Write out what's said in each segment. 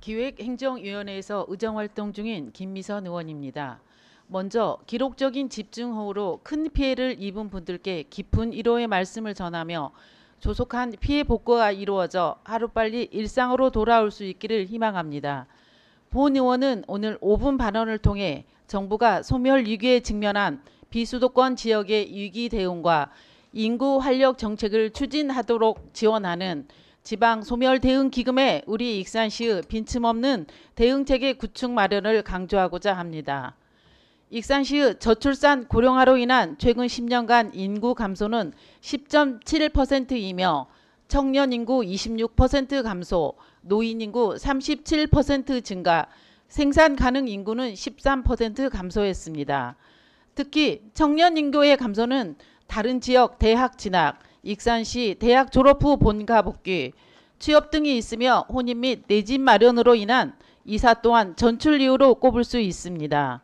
기획행정위원회에서 의정활동 중인 김미선 의원입니다. 먼저 기록적인 집중호우로 큰 피해를 입은 분들께 깊은 위로의 말씀을 전하며 조속한 피해 복구가 이루어져 하루빨리 일상으로 돌아올 수 있기를 희망합니다. 본 의원은 오늘 5분 발언을 통해 정부가 소멸 위기에 직면한 비수도권 지역의 위기 대응과 인구 활력 정책을 추진하도록 지원하는 지방 소멸 대응 기금에 우리 익산시의 빈틈없는 대응체계 구축 마련을 강조하고자 합니다. 익산시의 저출산 고령화로 인한 최근 10년간 인구 감소는 10.7%이며 청년 인구 26% 감소, 노인 인구 37% 증가, 생산 가능 인구는 13% 감소했습니다. 특히 청년 인구의 감소는 다른 지역 대학 진학, 익산시 대학 졸업 후 본가 복귀, 취업 등이 있으며 혼인 및 내 집 마련으로 인한 이사 또한 전출 이유로 꼽을 수 있습니다.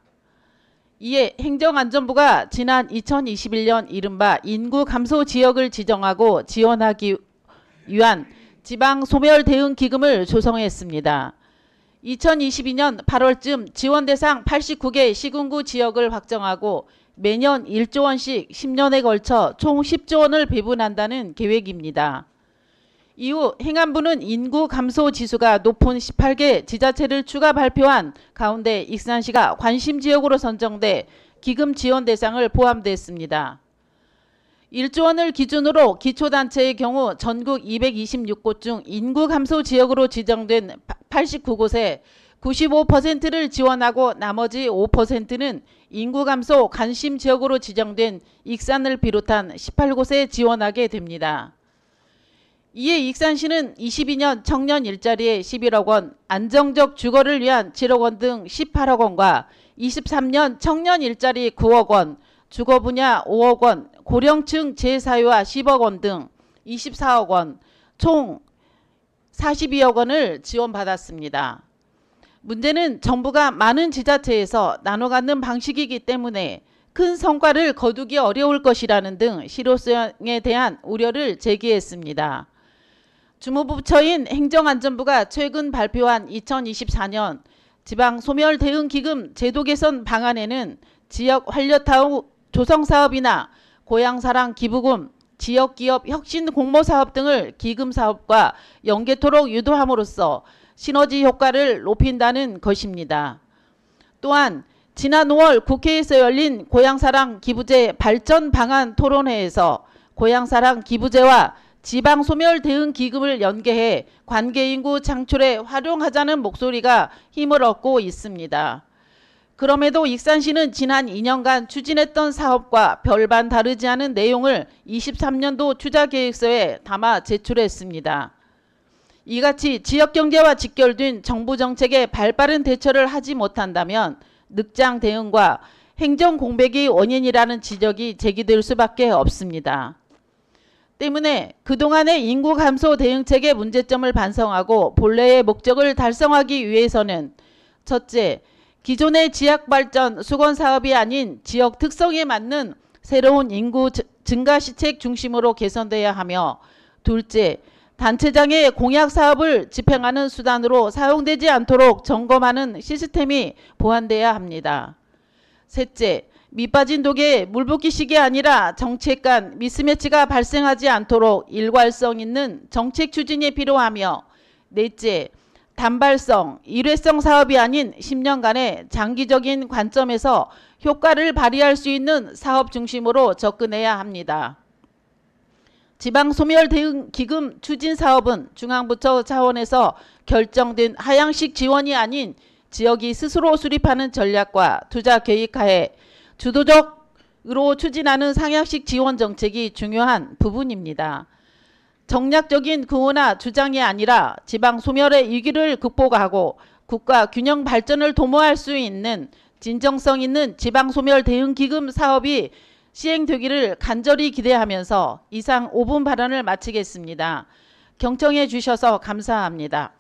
이에 행정안전부가 지난 2021년 이른바 인구 감소 지역을 지정하고 지원하기 위한 지방 소멸 대응 기금을 조성했습니다. 2022년 8월쯤 지원 대상 89개 시군구 지역을 확정하고 매년 1조 원씩 10년에 걸쳐 총 10조 원을 배분한다는 계획입니다. 이후 행안부는 인구 감소 지수가 높은 18개 지자체를 추가 발표한 가운데 익산시가 관심 지역으로 선정돼 기금 지원 대상을 포함됐습니다. 1조 원을 기준으로 기초단체의 경우 전국 226곳 중 인구 감소 지역으로 지정된 89곳에 95%를 지원하고 나머지 5%는 인구 감소 관심 지역으로 지정된 익산을 비롯한 18곳에 지원하게 됩니다. 이에 익산시는 22년 청년 일자리에 11억 원, 안정적 주거를 위한 7억 원 등 18억 원과 23년 청년 일자리 9억 원, 주거 분야 5억 원, 고령층 재사유화 10억 원 등 24억 원, 총 42억 원을 지원받았습니다. 문제는 정부가 많은 지자체에서 나눠 갖는 방식이기 때문에 큰 성과를 거두기 어려울 것이라는 등 실효성에 대한 우려를 제기했습니다. 주무부처인 행정안전부가 최근 발표한 2024년 지방 소멸 대응 기금 제도 개선 방안에는 지역 활력타운 조성사업이나 고향사랑 기부금, 지역기업 혁신 공모사업 등을 기금사업과 연계토록 유도함으로써 시너지 효과를 높인다는 것입니다. 또한 지난 5월 국회에서 열린 고향사랑 기부제 발전 방안 토론회에서 고향사랑 기부제와 지방소멸 대응 기금을 연계해 관계인구 창출에 활용하자는 목소리가 힘을 얻고 있습니다. 그럼에도 익산시는 지난 2년간 추진했던 사업과 별반 다르지 않은 내용을 23년도 투자계획서에 담아 제출했습니다. 이같이 지역경제와 직결된 정부 정책에 발빠른 대처를 하지 못한다면 늑장 대응과 행정 공백이 원인이라는 지적이 제기될 수밖에 없습니다. 때문에 그동안의 인구 감소 대응책의 문제점을 반성하고 본래의 목적을 달성하기 위해서는 첫째, 기존의 지역발전 수건사업이 아닌 지역 특성에 맞는 새로운 인구 증가 시책 중심으로 개선돼야 하며 둘째, 단체장의 공약사업을 집행하는 수단으로 사용되지 않도록 점검하는 시스템이 보완돼야 합니다. 셋째, 밑빠진 독에 물 붓기식이 아니라 정책 간 미스매치가 발생하지 않도록 일괄성 있는 정책 추진이 필요하며 넷째, 단발성, 일회성 사업이 아닌 10년간의 장기적인 관점에서 효과를 발휘할 수 있는 사업 중심으로 접근해야 합니다. 지방소멸 대응 기금 추진 사업은 중앙부처 차원에서 결정된 하향식 지원이 아닌 지역이 스스로 수립하는 전략과 투자 계획하에 주도적으로 추진하는 상향식 지원 정책이 중요한 부분입니다. 정략적인 구호나 주장이 아니라 지방 소멸의 위기를 극복하고 국가 균형 발전을 도모할 수 있는 진정성 있는 지방 소멸 대응 기금 사업이 시행되기를 간절히 기대하면서 이상 5분 발언을 마치겠습니다. 경청해 주셔서 감사합니다.